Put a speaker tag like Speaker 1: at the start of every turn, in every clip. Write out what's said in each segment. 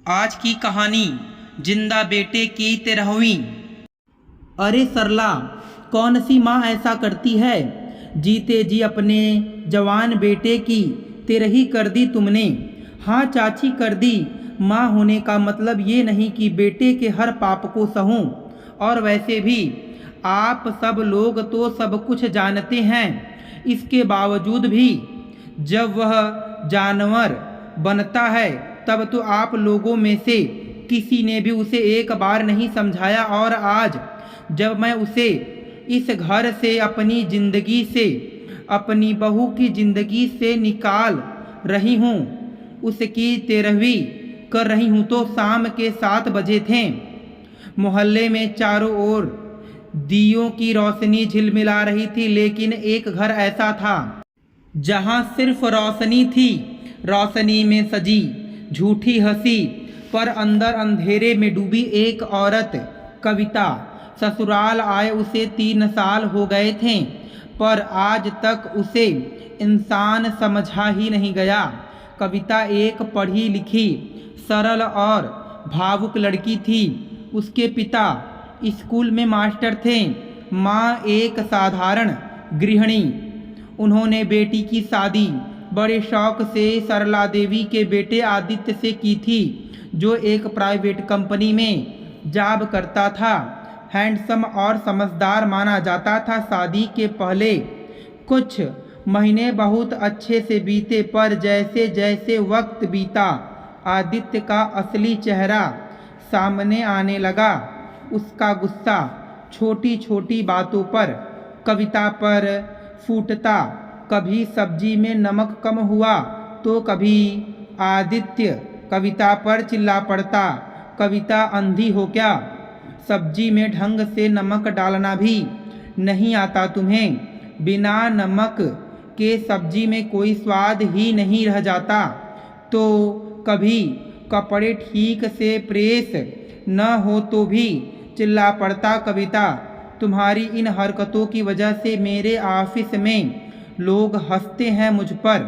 Speaker 1: आज की कहानी जिंदा बेटे की 13वीं। अरे सरला, कौन सी माँ ऐसा करती है? जीते जी अपने जवान बेटे की 13वीं कर दी तुमने। हाँ चाची, कर दी। माँ होने का मतलब ये नहीं कि बेटे के हर पाप को सहूं। और वैसे भी आप सब लोग तो सब कुछ जानते हैं। इसके बावजूद भी जब वह जानवर बनता है तब तो आप लोगों में से किसी ने भी उसे एक बार नहीं समझाया। और आज जब मैं उसे इस घर से, अपनी ज़िंदगी से, अपनी बहू की ज़िंदगी से निकाल रही हूँ, उसकी 13वीं कर रही हूँ, तो शाम के 7 बजे थे। मोहल्ले में चारों ओर दियों की रोशनी झिलमिला रही थी, लेकिन एक घर ऐसा था जहाँ सिर्फ रोशनी थी। रोशनी में सजी झूठी हंसी, पर अंदर अंधेरे में डूबी एक औरत, कविता। ससुराल आए उसे 3 साल हो गए थे, पर आज तक उसे इंसान समझा ही नहीं गया। कविता एक पढ़ी लिखी, सरल और भावुक लड़की थी। उसके पिता स्कूल में मास्टर थे, माँ एक साधारण गृहिणी। उन्होंने बेटी की शादी बड़े शौक से सरला देवी के बेटे आदित्य से की थी, जो एक प्राइवेट कंपनी में जॉब करता था। हैंडसम और समझदार माना जाता था। शादी के पहले कुछ महीने बहुत अच्छे से बीते, पर जैसे जैसे वक्त बीता आदित्य का असली चेहरा सामने आने लगा। उसका गुस्सा छोटी छोटी बातों पर कविता पर फूटता। कभी सब्जी में नमक कम हुआ तो कभी आदित्य कविता पर चिल्ला पड़ता, कविता अंधी हो क्या? सब्जी में ढंग से नमक डालना भी नहीं आता तुम्हें? बिना नमक के सब्जी में कोई स्वाद ही नहीं रह जाता। तो कभी कपड़े ठीक से प्रेस न हो तो भी चिल्ला पड़ता, कविता तुम्हारी इन हरकतों की वजह से मेरे ऑफिस में लोग हंसते हैं मुझ पर,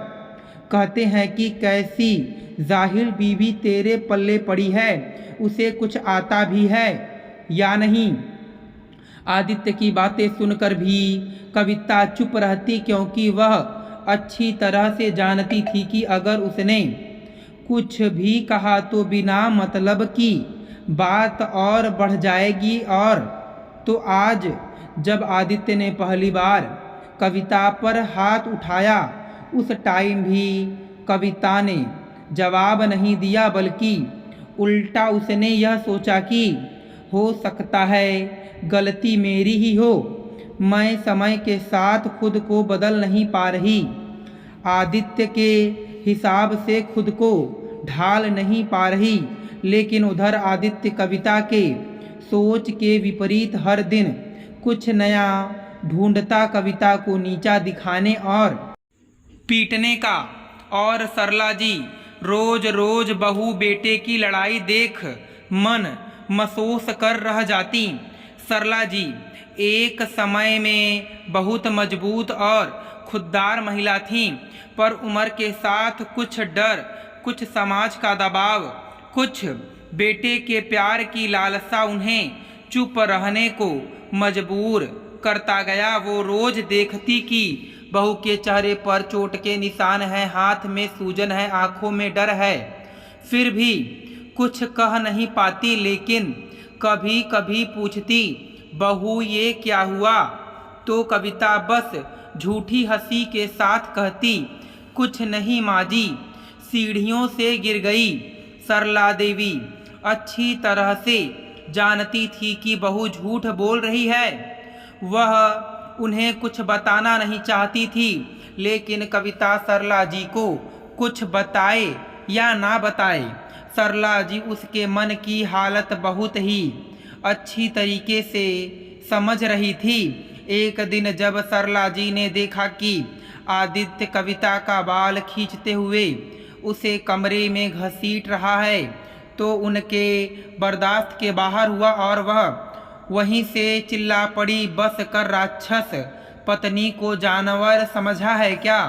Speaker 1: कहते हैं कि कैसी जाहिल बीवी तेरे पल्ले पड़ी है, उसे कुछ आता भी है या नहीं। आदित्य की बातें सुनकर भी कविता चुप रहती, क्योंकि वह अच्छी तरह से जानती थी कि अगर उसने कुछ भी कहा तो बिना मतलब की बात और बढ़ जाएगी। और तो आज जब आदित्य ने पहली बार कविता पर हाथ उठाया, उस टाइम भी कविता ने जवाब नहीं दिया, बल्कि उल्टा उसने यह सोचा कि हो सकता है गलती मेरी ही हो, मैं समय के साथ खुद को बदल नहीं पा रही, आदित्य के हिसाब से खुद को ढाल नहीं पा रही। लेकिन उधर आदित्य कविता के सोच के विपरीत हर दिन कुछ नया ढूंढता, कविता को नीचा दिखाने और पीटने का। और सरला जी रोज रोज बहू बेटे की लड़ाई देख मन महसूस कर रह जाती। सरला जी एक समय में बहुत मजबूत और खुददार महिला थीं, पर उम्र के साथ कुछ डर, कुछ समाज का दबाव, कुछ बेटे के प्यार की लालसा उन्हें चुप रहने को मजबूर करता गया। वो रोज देखती कि बहू के चेहरे पर चोट के निशान हैं, हाथ में सूजन है, आंखों में डर है, फिर भी कुछ कह नहीं पाती। लेकिन कभी कभी पूछती, बहू ये क्या हुआ? तो कविता बस झूठी हंसी के साथ कहती, कुछ नहीं माँ जी, सीढ़ियों से गिर गई। सरला देवी अच्छी तरह से जानती थी कि बहू झूठ बोल रही है। वह उन्हें कुछ बताना नहीं चाहती थी, लेकिन कविता सरला जी को कुछ बताए या ना बताए, सरला जी उसके मन की हालत बहुत ही अच्छी तरीके से समझ रही थी। एक दिन जब सरला जी ने देखा कि आदित्य कविता का बाल खींचते हुए उसे कमरे में घसीट रहा है, तो उनके बर्दाश्त के बाहर हुआ और वह वहीं से चिल्ला पड़ी, बस कर राक्षस, पत्नी को जानवर समझा है क्या?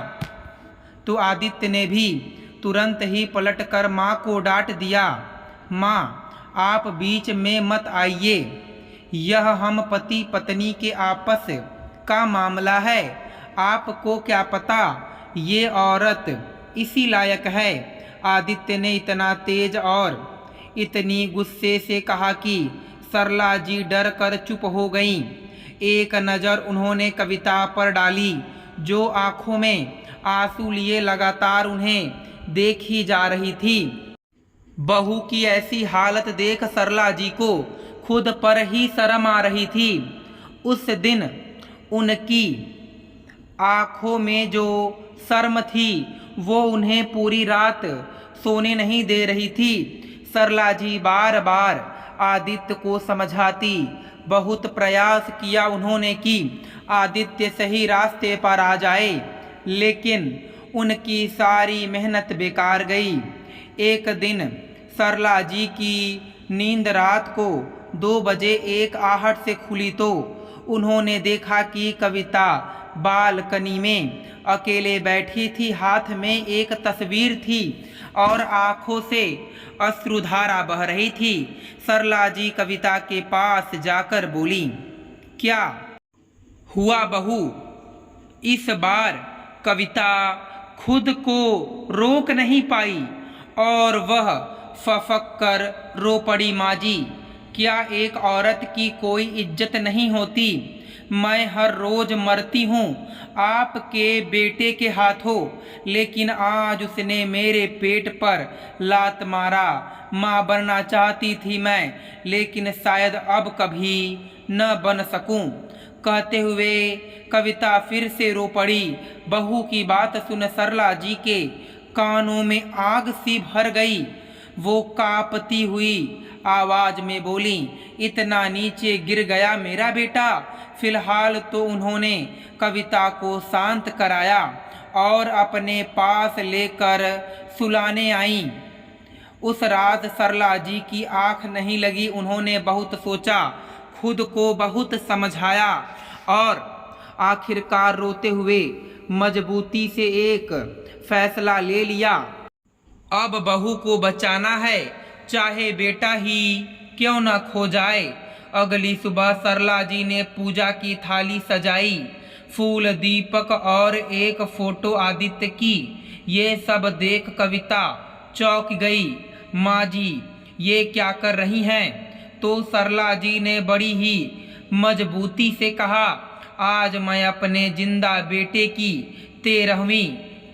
Speaker 1: तो आदित्य ने भी तुरंत ही पलटकर माँ को डांट दिया, माँ आप बीच में मत आइए, यह हम पति पत्नी के आपस का मामला है। आपको क्या पता ये औरत इसी लायक है। आदित्य ने इतना तेज और इतनी गुस्से से कहा कि सरला जी डर कर चुप हो गईं। एक नज़र उन्होंने कविता पर डाली, जो आंखों में आंसू लिए लगातार उन्हें देखी जा रही थी। बहू की ऐसी हालत देख सरला जी को खुद पर ही शर्म आ रही थी। उस दिन उनकी आंखों में जो शर्म थी वो उन्हें पूरी रात सोने नहीं दे रही थी। सरला जी बार बार आदित्य को समझाती, बहुत प्रयास किया उन्होंने कि आदित्य सही रास्ते पर आ जाए, लेकिन उनकी सारी मेहनत बेकार गई। एक दिन सरला जी की नींद रात को 2 बजे एक आहट से खुली तो उन्होंने देखा कि कविता बालकनी में अकेले बैठी थी। हाथ में एक तस्वीर थी और आंखों से अश्रुधारा बह रही थी। सरला जी कविता के पास जाकर बोली, क्या हुआ बहू? इस बार कविता खुद को रोक नहीं पाई और वह फफक कर रो पड़ी। माँ जी, क्या एक औरत की कोई इज्जत नहीं होती? मैं हर रोज मरती हूँ आपके बेटे के हाथों, लेकिन आज उसने मेरे पेट पर लात मारा। माँ बनना चाहती थी मैं, लेकिन शायद अब कभी न बन सकूं। कहते हुए कविता फिर से रो पड़ी। बहू की बात सुन सरला जी के कानों में आग सी भर गई। वो कांपती हुई आवाज में बोली, इतना नीचे गिर गया मेरा बेटा? फिलहाल तो उन्होंने कविता को शांत कराया और अपने पास लेकर सुलाने आईं। उस रात सरला जी की आंख नहीं लगी। उन्होंने बहुत सोचा, खुद को बहुत समझाया और आखिरकार रोते हुए मजबूती से एक फैसला ले लिया। अब बहू को बचाना है, चाहे बेटा ही क्यों न खो जाए। अगली सुबह सरला जी ने पूजा की थाली सजाई, फूल, दीपक और एक फोटो आदित्य की। ये सब देख कविता चौंक गई। माँ जी, ये क्या कर रही हैं? तो सरला जी ने बड़ी ही मजबूती से कहा, आज मैं अपने जिंदा बेटे की 13वीं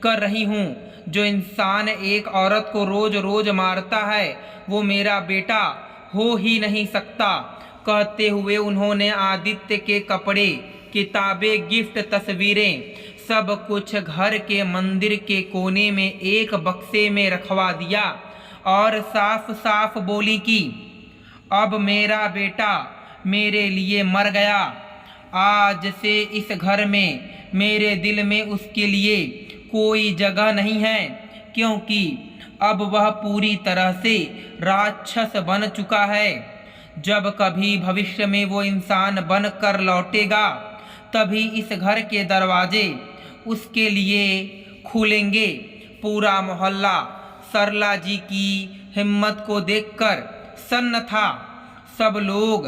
Speaker 1: कर रही हूँ। जो इंसान एक औरत को रोज रोज मारता है वो मेरा बेटा हो ही नहीं सकता। कहते हुए उन्होंने आदित्य के कपड़े, किताबें, गिफ्ट, तस्वीरें सब कुछ घर के मंदिर के कोने में एक बक्से में रखवा दिया और साफ साफ बोली कि अब मेरा बेटा मेरे लिए मर गया। आज से इस घर में मेरे दिल में उसके लिए कोई जगह नहीं है, क्योंकि अब वह पूरी तरह से राक्षस बन चुका है। जब कभी भविष्य में वो इंसान बन कर लौटेगा तभी इस घर के दरवाजे उसके लिए खुलेंगे। पूरा मोहल्ला सरला जी की हिम्मत को देखकर सन्न था। सब लोग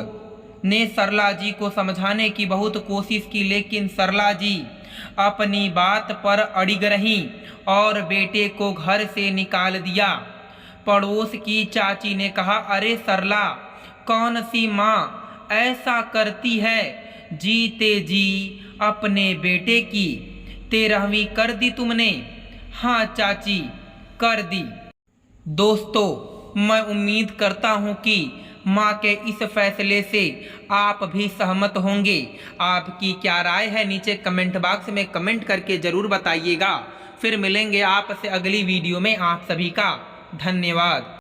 Speaker 1: ने सरला जी को समझाने की बहुत कोशिश की, लेकिन सरला जी अपनी बात पर अड़िग रहीं और बेटे को घर से निकाल दिया। पड़ोस की चाची ने कहा, अरे सरला, कौन सी माँ ऐसा करती है? जीते जी अपने बेटे की 13वीं कर दी तुमने? हाँ चाची, कर दी। दोस्तों, मैं उम्मीद करता हूँ कि माँ के इस फैसले से आप भी सहमत होंगे। आपकी क्या राय है नीचे कमेंट बॉक्स में कमेंट करके ज़रूर बताइएगा। फिर मिलेंगे आपसे अगली वीडियो में। आप सभी का धन्यवाद।